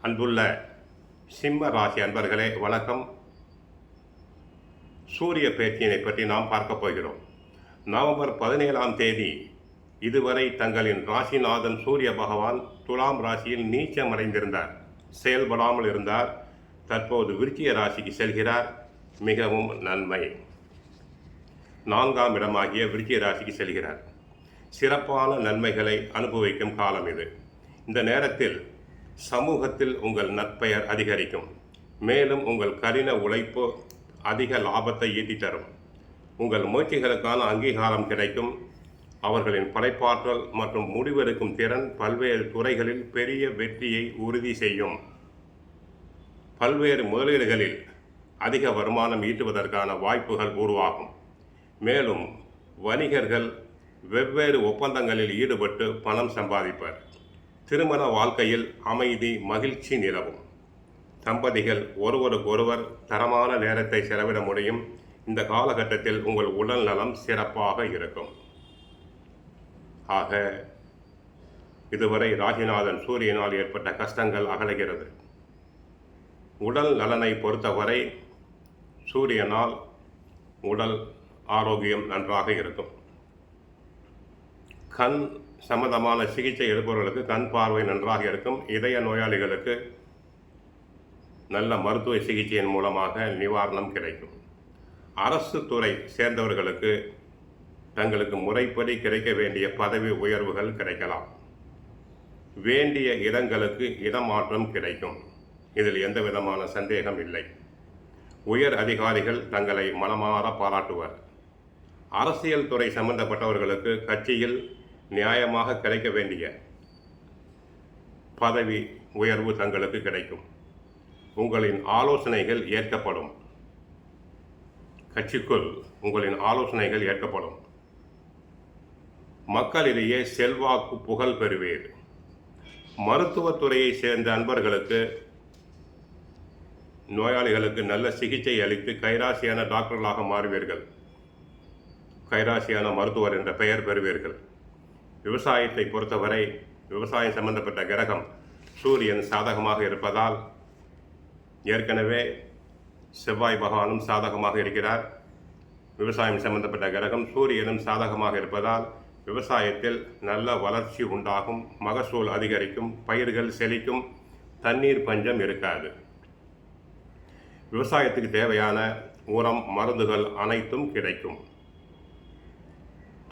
அன்புள்ள சிம்ம ராசி அன்பர்களே வணக்கம். சூரிய பெயர்ச்சியினை பற்றி நாம் பார்க்க போகிறோம். நவம்பர் 17ஆம் தேதி இதுவரை தங்களின் ராசிநாதன் சூரிய பகவான் துலாம் ராசியில் நீச்சமடைந்திருந்தார், செயல்படாமல் இருந்தார். தற்போது விருச்சிக ராசிக்கு செல்கிறார், மிகவும் நன்மை. 4ஆம் இடமாகிய விருச்சிக ராசிக்கு செல்கிறார். சிறப்பான நன்மைகளை அனுபவிக்கும் காலம் இது. இந்த நேரத்தில் சமூகத்தில் உங்கள் நற்பெயர் அதிகரிக்கும். மேலும் உங்கள் கடின உழைப்பு அதிக லாபத்தை ஈட்டி தரும். உங்கள் முயற்சிகளுக்கான அங்கீகாரம் கிடைக்கும். அவர்களின் படைப்பாற்றல் மற்றும் முடிவெடுக்கும் திறன் பல்வேறு துறைகளில் பெரிய வெற்றியை உறுதி செய்யும். பல்வேறு முதலீடுகளில் அதிக வருமானம் ஈட்டுவதற்கான வாய்ப்புகள் உருவாகும். மேலும் வணிகர்கள் வெவ்வேறு ஒப்பந்தங்களில் ஈடுபட்டு பணம் சம்பாதிப்பர். திருமண வாழ்க்கையில் அமைதி மகிழ்ச்சி நிலவும். தம்பதிகள் ஒருவருக்கொருவர் தரமான நேரத்தை செலவிட முடியும். இந்த காலகட்டத்தில் உங்கள் உடல் நலம் சிறப்பாக இருக்கும். ஆக இதுவரை ராசிநாதன் சூரியனால் ஏற்பட்ட கஷ்டங்கள் அகலுகிறது. உடல் நலனை பொறுத்தவரை சூரியனால் உடல் ஆரோக்கியம் நன்றாக இருக்கும். கண் சம்பந்தமான சிகிச்சை எடுப்பவர்களுக்கு கண் பார்வை நன்றாக இருக்கும். இதய நோயாளிகளுக்கு நல்ல மருத்துவ சிகிச்சையின் மூலமாக நிவாரணம் கிடைக்கும். அரசு துறை சேர்ந்தவர்களுக்கு தங்களுக்கு முறைப்படி கிடைக்க வேண்டிய பதவி உயர்வுகள் கிடைக்கலாம். வேண்டிய இடங்களுக்கு இடமாற்றம் கிடைக்கும். இதில் எந்த விதமான சந்தேகம் இல்லை. உயர் அதிகாரிகள் தங்களை மனமாற பாராட்டுவர். அரசியல் துறை சம்பந்தப்பட்டவர்களுக்கு கட்சியில் நியாயமாக கிடைக்க வேண்டிய பதவி உயர்வு தங்களுக்கு கிடைக்கும். உங்களின் ஆலோசனைகள் ஏற்கப்படும். கட்சிக்குள் உங்களின் ஆலோசனைகள் ஏற்கப்படும். மக்களிடையே செல்வாக்கு புகழ் பெறுவீர். மருத்துவத்துறையை சேர்ந்த அன்பர்களுக்கு நோயாளிகளுக்கு நல்ல சிகிச்சை அளித்து கைராசியான டாக்டர்களாக மாறுவீர்கள். கைராசியான மருத்துவர் என்ற பெயர் பெறுவீர்கள். விவசாயத்தை பொறுத்தவரை விவசாயம் சம்பந்தப்பட்ட கிரகம் சூரியன் சாதகமாக இருப்பதால், ஏற்கனவே செவ்வாய் பகவானும் சாதகமாக இருக்கிறார். விவசாயம் சம்பந்தப்பட்ட கிரகம் சூரியனும் சாதகமாக இருப்பதால் விவசாயத்தில் நல்ல வளர்ச்சி உண்டாகும். மகசூல் அதிகரிக்கும். பயிர்கள் செழிக்கும். தண்ணீர் பஞ்சம் இருக்காது. விவசாயத்துக்கு தேவையான உரம் மருந்துகள் அனைத்தும் கிடைக்கும்.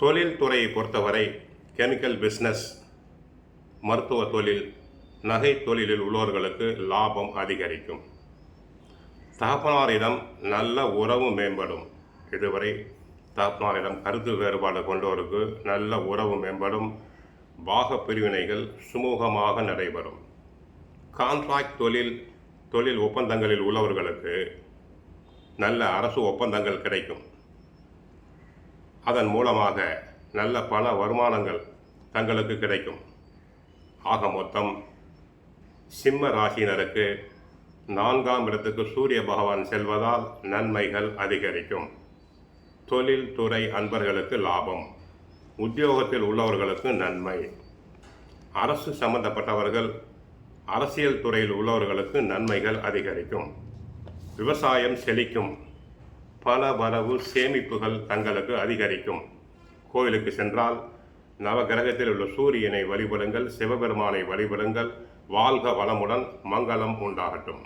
தொழில் துறையை பொறுத்தவரை கெமிக்கல் பிஸ்னஸ், மருத்துவ தொழில், நகை தொழிலில் உள்ளவர்களுக்கு லாபம் அதிகரிக்கும். தகப்பனாரிடம் நல்ல உறவு மேம்படும். இதுவரை தகப்பனாரிடம் கருத்து வேறுபாடு கொண்டோருக்கு நல்ல உறவு மேம்படும். பாக பிரிவினைகள் சுமூகமாக நடைபெறும். கான்ட்ராக்ட் தொழில் ஒப்பந்தங்களில் உள்ளவர்களுக்கு நல்ல அரசு ஒப்பந்தங்கள் கிடைக்கும். அதன் மூலமாக நல்ல பல வருமானங்கள் தங்களுக்கு கிடைக்கும். ஆக மொத்தம் சிம்ம ராசியினருக்கு 4ஆம் இடத்துக்கு சூரிய பகவான் செல்வதால் நன்மைகள் அதிகரிக்கும். தொழில் துறை அன்பர்களுக்கு லாபம். உத்தியோகத்தில் உள்ளவர்களுக்கு நன்மை. அரசு சம்பந்தப்பட்டவர்கள் அரசியல் துறையில் உள்ளவர்களுக்கு நன்மைகள் அதிகரிக்கும். விவசாயம் செழிக்கும். பல வரவு சேமிப்புகள் தங்களுக்கு அதிகரிக்கும். கோயிலுக்கு சென்றால் நவகிரகத்தில் உள்ள சூரியனை வழிபடுங்கள். சிவபெருமானை வழிபடுங்கள். வாழ்க வளமுடன். மங்களம் உண்டாகட்டும்.